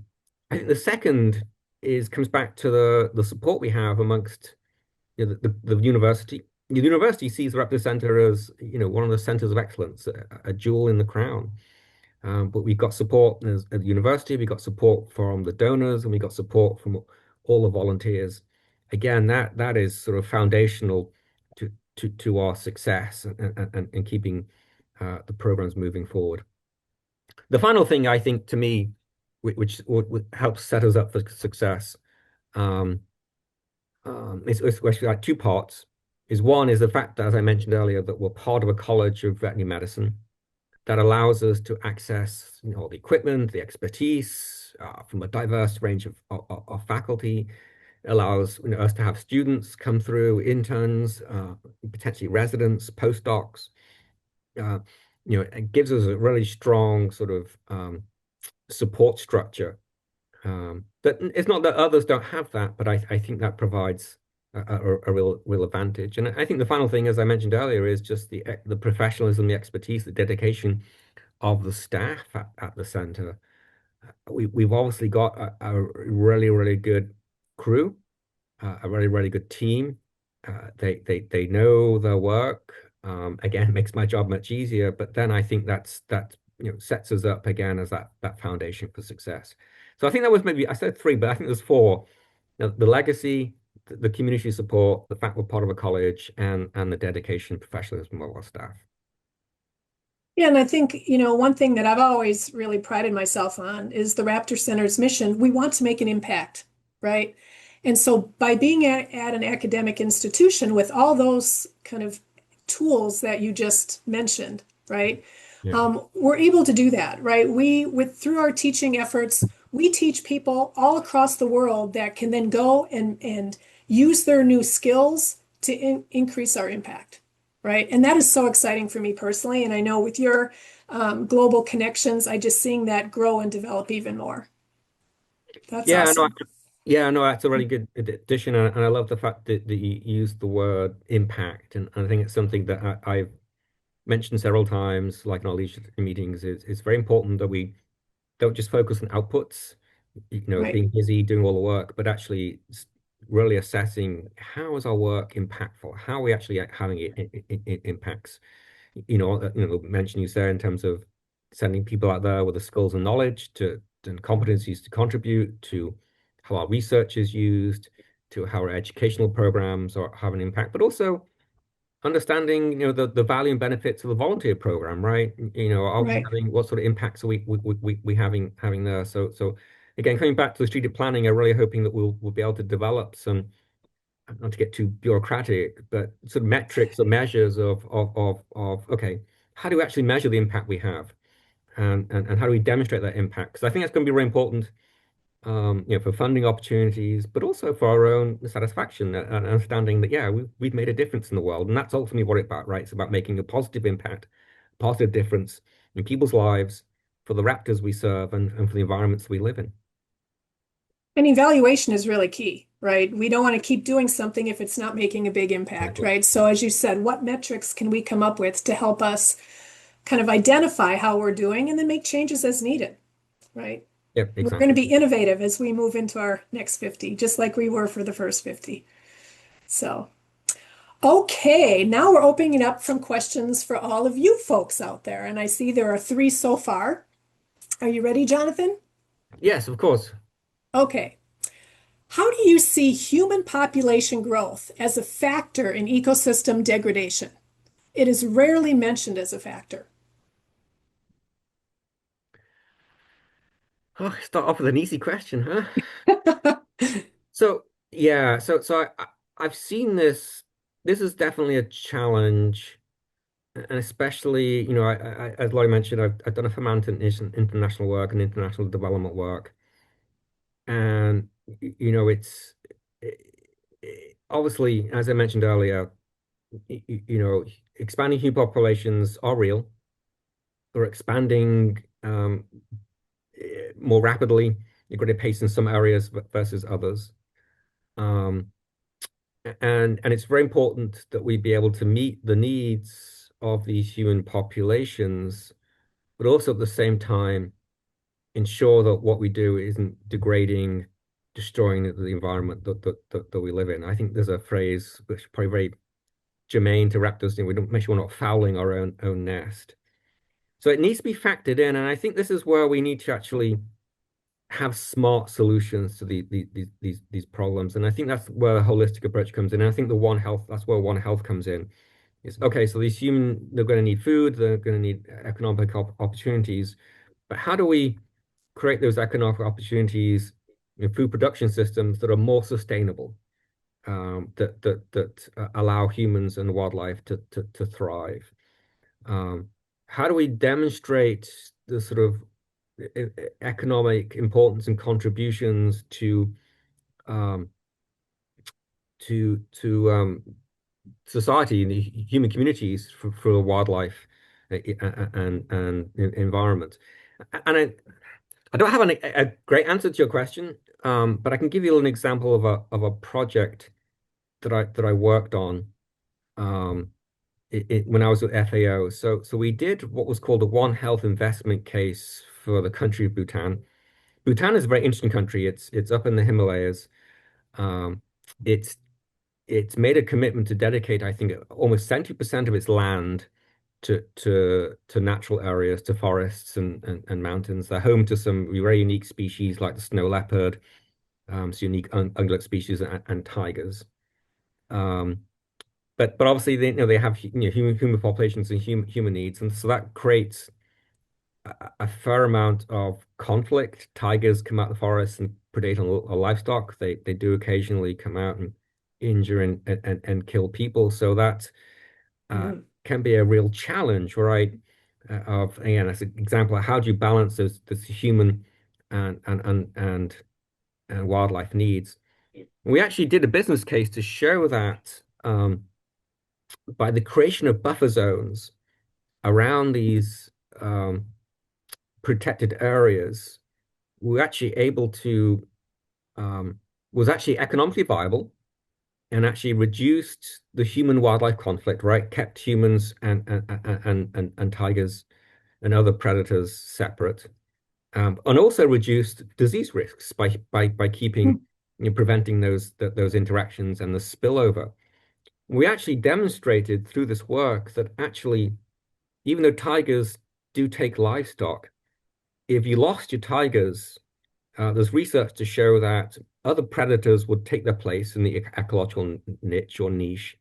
think the second is comes back to the support we have amongst the university. The university sees the Raptor Center as one of the centers of excellence, a jewel in the crown. But we've got support at the university, we got support from the donors, and we got support from all the volunteers. Again, that is sort of foundational to our success and keeping the programs moving forward. The final thing I think to me, which would help set us up for success, um, it's actually like two parts. Is one is the fact that, as I mentioned earlier, that we're part of a college of veterinary medicine that allows us to access all the equipment, the expertise from a diverse range of faculty. It allows us to have students come through, interns, potentially residents, postdocs. Uh, it gives us a really strong sort of support structure. But it's not that others don't have that, but I think that provides a real advantage. And I think the final thing, as I mentioned earlier, is just the professionalism, the expertise, the dedication of the staff at the center. We've obviously got a really good crew, a really good team. They know their work. Again, makes my job much easier. But then I think that sets us up again as that foundation for success. So I think that was maybe I said three, but I think there's four. The legacy, the community support, the fact we're part of a college, and the dedication, professionalism of our staff. Yeah, and I think, one thing that I've always really prided myself on is the Raptor Center's mission. We want to make an impact, right? And so by being at an academic institution with all those kind of tools that you just mentioned, right? Yeah. We're able to do that, right? Through our teaching efforts, we teach people all across the world that can then go and use their new skills to increase our impact. Right. And that is so exciting for me personally. And I know with your global connections, I just seeing that grow and develop even more. That's Yeah, no, awesome. yeah, no, that's a really good addition, and I love the fact that you use the word impact, and I think it's something that I've mentioned several times, like in our leadership meetings. It's very important that we don't just focus on outputs, Right. being busy doing all the work, but actually really assessing how is our work impactful, how are we actually having it impacts. Mention you say in terms of sending people out there with the skills and knowledge and competencies to contribute to how our research is used, to how our educational programs are have an impact, but also understanding, the value and benefits of the volunteer program, right? Are we Right. having what sort of impacts are we having there? So again, coming back to the strategic planning, I'm really hoping that we'll be able to develop some, not to get too bureaucratic, but sort of metrics or measures of okay, how do we actually measure the impact we have, and how do we demonstrate that impact? Because I think that's going to be very important, for funding opportunities, but also for our own satisfaction and understanding that, yeah, we've made a difference in the world. And that's ultimately what it's about, right? It's about making a positive impact, positive difference in people's lives, for the raptors we serve, and for the environments we live in. And evaluation is really key, right? We don't want to keep doing something if it's not making a big impact, Exactly. right? So as you said, what metrics can we come up with to help us kind of identify how we're doing and then make changes as needed, right? Yep, We're going to exactly. be innovative as we move into our next 50, just like we were for the first 50. So, okay, now we're opening it up from questions for all of you folks out there. And I see there are three so far. Are you ready, Jonathan? Yes, of course. Okay. How do you see human population growth as a factor in ecosystem degradation? It is rarely mentioned as a factor. Oh, start off with an easy question, huh? So yeah, I've seen this. This is definitely a challenge, and especially, as Laurie mentioned, I've done a fair amount in international work and international development work, and it's obviously, as I mentioned earlier, expanding human populations are real. They're expanding more rapidly. you've got a pace in some areas versus others. Um, and it's very important that we be able to meet the needs of these human populations, but also at the same time ensure that what we do isn't degrading, destroying the environment that we live in. I think there's a phrase which is probably very germane to raptors, we don't make sure we're not fouling our own nest. So it needs to be factored in, and I think this is where we need to actually have smart solutions to these problems. And I think that's where a holistic approach comes in. And I think the One Health, that's where One Health comes in. It's okay, so these human, they're going to need food, they're going to need economic opportunities, but how do we create those economic opportunities in food production systems that are more sustainable, that allow humans and wildlife to thrive? Um, how do we demonstrate the sort of economic importance and contributions um, to society and the human communities for the wildlife and environment? And I don't have a great answer to your question, but I can give you an example of a project that I worked on when I was at FAO. So we did what was called a One Health investment case for the country of Bhutan. Bhutan is a very interesting country. It's up in the Himalayas. Um, it's it's made a commitment to dedicate, I think, almost 70% of its land to natural areas, to forests and mountains. They're home to some very unique species like the snow leopard, some unique ungulate species and tigers. Um, but obviously they have human populations and human needs, and so that creates a fair amount of conflict. Tigers come out of the forest and predate on livestock. They do occasionally come out and injure and kill people. So that Mm. can be a real challenge, right? Of again, as an example, how do you balance those human and and and and, and wildlife needs? We actually did a business case to show that by the creation of buffer zones around these um, protected areas, we're actually able to was actually economically viable and actually reduced the human wildlife conflict, right? Kept humans and tigers and other predators separate, and also reduced disease risks by keeping preventing those interactions and the spillover. We actually demonstrated through this work that actually, even though tigers do take livestock, if you lost your tigers, there's research to show that other predators would take their place in the ecological niche or niche,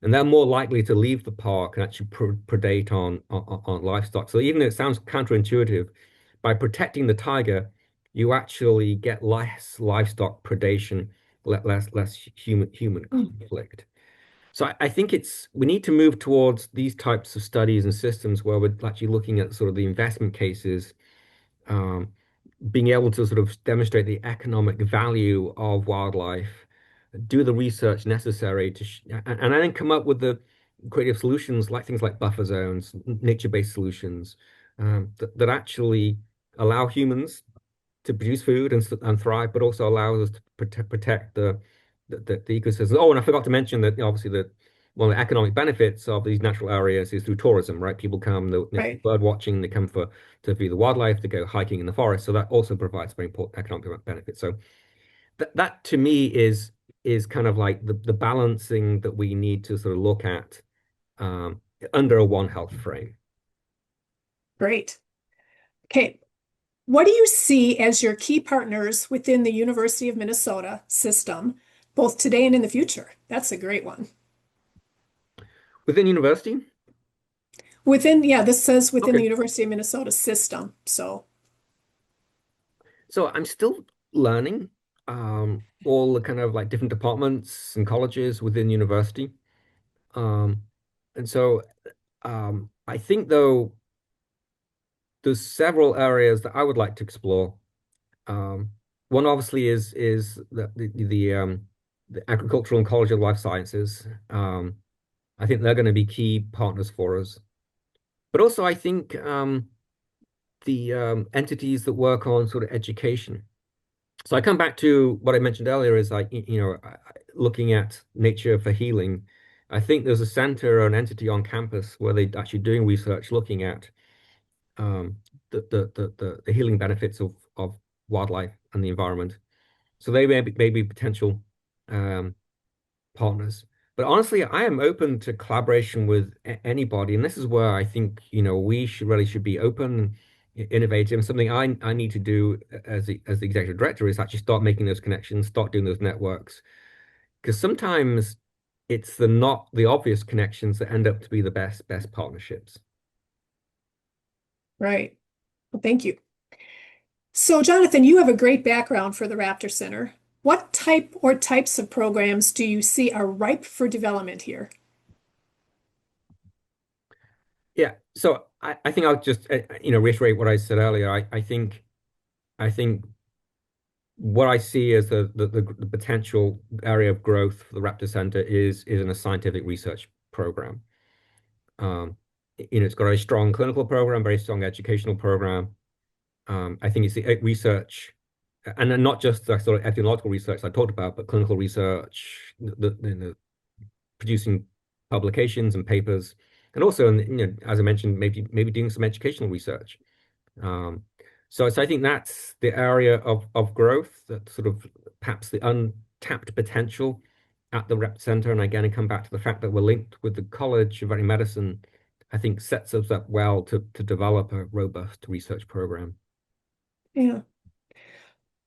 and they're more likely to leave the park and actually predate on livestock. So even though it sounds counterintuitive, by protecting the tiger, you actually get less livestock predation, less human Mm. conflict. So I think we need to move towards these types of studies and systems where we're actually looking at sort of the investment cases, um, being able to sort of demonstrate the economic value of wildlife, do the research necessary and then come up with the creative solutions like things like buffer zones, nature-based solutions that actually allow humans to produce food and thrive, but also allows us to protect the ecosystem. Oh, and I forgot to mention that obviously one of the economic benefits of these natural areas is through tourism, right? People come, Right. bird watching, they come to view the wildlife, to go hiking in the forest. So that also provides very important economic benefits. So that to me is kind of like the balancing that we need to sort of look at um, under a One Health frame. Great. Okay. What do you see as your key partners within the University of Minnesota system, both today and in the future? That's a great one. Within university, Yeah, this says within the okay. University of Minnesota system. So, So I'm still learning all the kind of like different departments and colleges within university. Um, and so I think though there's several areas that I would like to explore. Um, one obviously is the agricultural and college of life sciences. I think they're going to be key partners for us. But also I think the entities that work on sort of education. So I come back to what I mentioned earlier is like, looking at nature for healing. I think there's a center or an entity on campus where they're actually doing research looking at um, the healing benefits of wildlife and the environment. So they may be potential um, partners. But honestly, I am open to collaboration with anybody, and this is where I think, we should be open, innovative. And something I need to do as the executive director is actually start making those connections, start doing those networks, because sometimes it's the not the obvious connections that end up to be the best partnerships. Right. Well, thank you. So, Jonathan, you have a great background for the Raptor Center. What type or types of programs do you see are ripe for development here? Yeah. So I think I'll just reiterate what I said earlier. I think what I see as the potential area of growth for the Raptor Center is in a scientific research program. Um, it's got a strong clinical program, very strong educational program. I think it's the research, and then not just the sort of ethological research I talked about, but clinical research, producing publications and papers, and also, as I mentioned, maybe doing some educational research. Um, so I think that's the area of growth, that sort of perhaps the untapped potential at the Rep Center. And again, I come back to the fact that we're linked with the College of Veterinary Medicine, I think sets us up well to develop a robust research program. Yeah.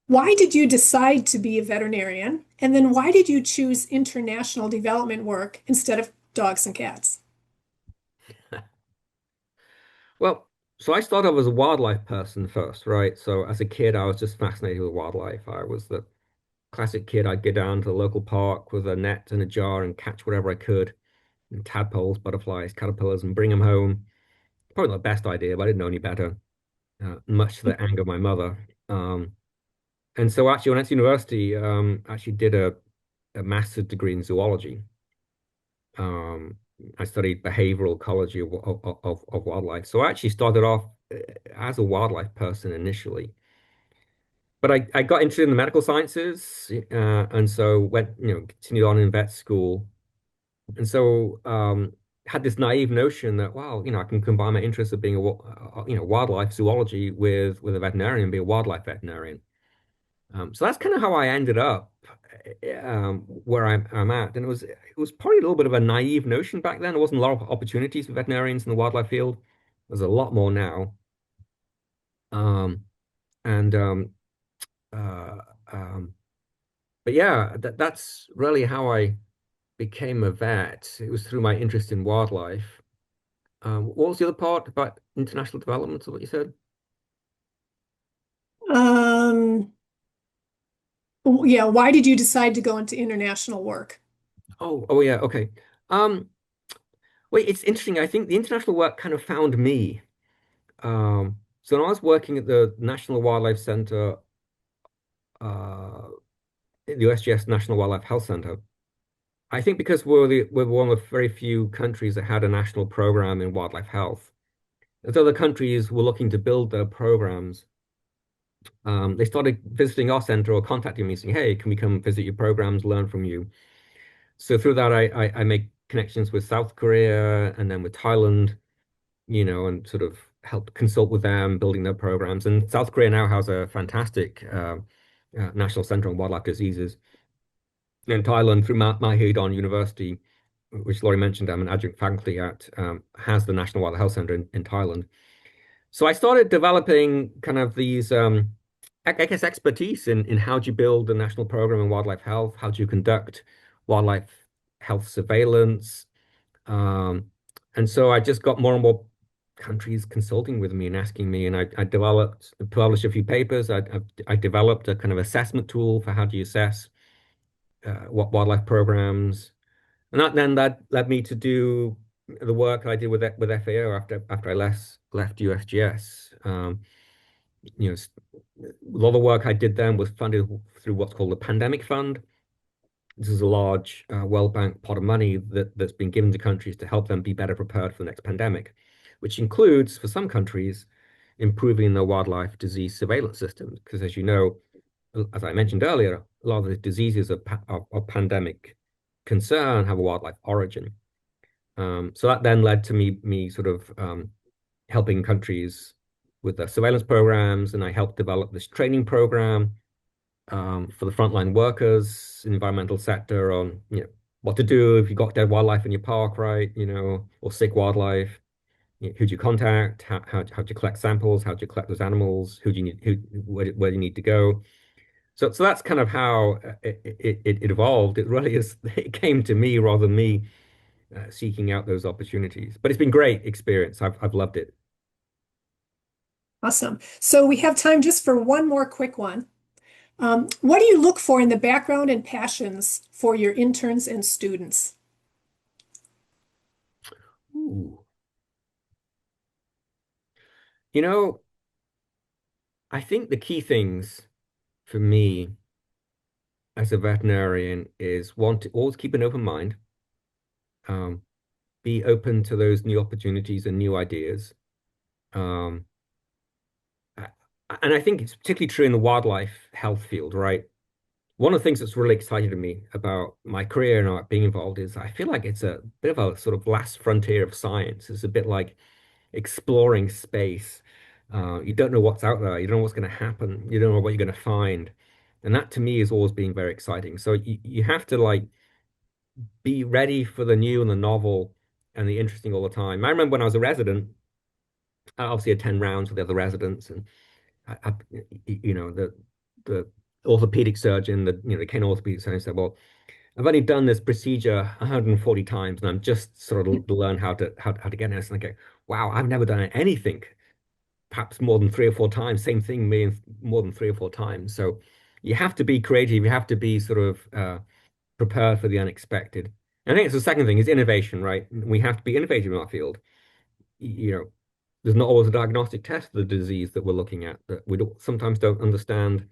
Why did you decide to be a veterinarian? And then why did you choose international development work instead of dogs and cats? Well, so I started off as a wildlife person first, right? So as a kid, I was just fascinated with wildlife. I was the classic kid. I'd get down to the local park with a net and a jar and catch whatever I could, and tadpoles, butterflies, caterpillars, and bring them home. Probably not the best idea, but I didn't know any better, much to the anger of my mother. And so actually, when I went to university, actually did a master's degree in zoology. Um, I studied behavioral ecology of wildlife. So I actually started off as a wildlife person initially. But I got interested in the medical sciences, and so went, continued on in vet school. And so had this naive notion that, wow, I can combine my interest of being wildlife zoology with a veterinarian, be a wildlife veterinarian. So that's kind of how I ended up where I'm at. And it was probably a little bit of a naive notion back then. There wasn't a lot of opportunities for veterinarians in the wildlife field. There's a lot more now. Um, and uh, um, but yeah, that's really how I became a vet. It was through my interest in wildlife. What was the other part about international development? Is what you said? Um, yeah, why did you decide to go into international work? Oh yeah, okay. Um, Wait, it's interesting. I think the international work kind of found me. So when I was working at the National Wildlife Center, uh, the USGS National Wildlife Health Center, I think because we're one of the very few countries that had a national program in wildlife health. As other countries were looking to build their programs, they started visiting our center or contacting me saying, "Hey, can we come visit your programs, learn from you?" So through that, I make connections with South Korea and then with Thailand, and sort of help consult with them building their programs. And South Korea now has a fantastic National Center on Wildlife Diseases. In Thailand, through Mahidol University, which Laurie mentioned, I'm an adjunct faculty at, has the National Wildlife Health Center in Thailand. So I started developing kind of these, I guess, expertise in how do you build a national program in wildlife health, how do you conduct wildlife health surveillance, um, and so I just got more and more countries consulting with me and asking me, and I developed, published a few papers. I developed a kind of assessment tool for how do you assess what wildlife programs, and that led me to do the work I did with FAO after I left USGS. A lot of the work I did then was funded through what's called the Pandemic Fund. This is a large World Bank pot of money that's been given to countries to help them be better prepared for the next pandemic, which includes, for some countries, improving their wildlife disease surveillance systems. Because as you know, as I mentioned earlier, a lot of the diseases of pandemic concern have a wildlife origin. So that then led to me sort of helping countries with their surveillance programs, and I helped develop this training program for the frontline workers in the environmental sector on what to do if you've got dead wildlife in your park, right? Or sick wildlife. Who do you contact? How do you collect samples? How do you collect those animals? Who do you need? Where do you need to go? So that's kind of how it evolved. It really is. It came to me rather than me seeking out those opportunities. But it's been great experience. I've loved it. Awesome. So we have time just for one more quick one. What do you look for in the background and passions for your interns and students? Ooh. You know, I think the key things for me as a veterinarian is one to always keep an open mind, um, be open to those new opportunities and new ideas. Um, and I think it's particularly true in the wildlife health field, right? One of the things that's really excited me about my career and being involved is I feel like it's a bit of a sort of last frontier of science. It's a bit like exploring space. You don't know what's out there. You don't know what's going to happen. You don't know what you're going to find. And that to me is always being very exciting. So you have to like be ready for the new and the novel and the interesting all the time. I remember when I was a resident, I obviously had 10 rounds with the other residents, and I, the orthopedic surgeon, the cane orthopedic surgeon said, well, I've only done this procedure 140 times, and I'm just sort of learn how to get this. And I go, wow, I've never done anything, perhaps more than 3 or 4 times. Same thing, me more than 3 or 4 times. So you have to be creative. You have to be sort of prepared for the unexpected. And I think it's the second thing is innovation, right? We have to be innovative in our field. You know, there's not always a diagnostic test for the disease that we're looking at, that we sometimes don't understand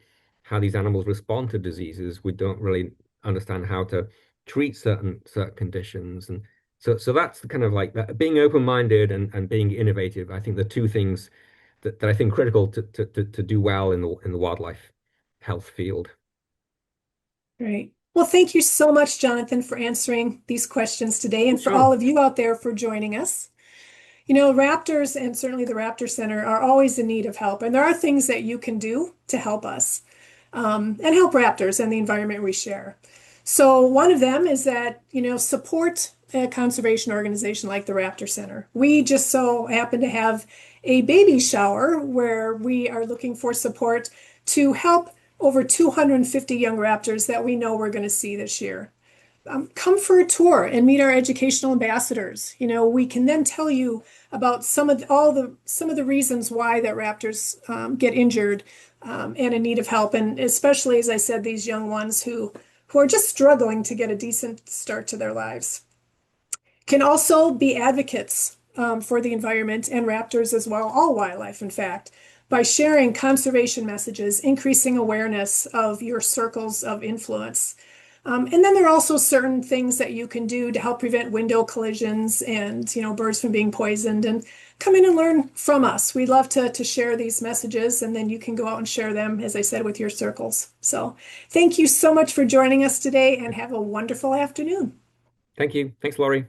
how these animals respond to diseases. We don't really understand how to treat certain conditions. And so that's the kind of like that, being open-minded and being innovative. I think the two things that I think critical to do well in the wildlife health field. Great. Well, thank you so much, Jonathan, for answering these questions today and for all Sure. of you out there for joining us. Raptors and certainly the Raptor Center are always in need of help, and there are things that you can do to help us and help raptors and the environment we share. So one of them is that, support a conservation organization like the Raptor Center. We just so happen to have a baby shower where we are looking for support to help over 250 young raptors that we know we're going to see this year. Come for a tour and meet our educational ambassadors. We can then tell you about some of the reasons why that raptors get injured and in need of help, and especially, as I said, these young ones who are just struggling to get a decent start to their lives. Can also be advocates for the environment and raptors as well, all wildlife, in fact, by sharing conservation messages, increasing awareness of your circles of influence. And then there are also certain things that you can do to help prevent window collisions and birds from being poisoned. And come in and learn from us. We'd love to share these messages, and then you can go out and share them, as I said, with your circles. So thank you so much for joining us today, and have a wonderful afternoon. Thank you. Thanks, Laurie.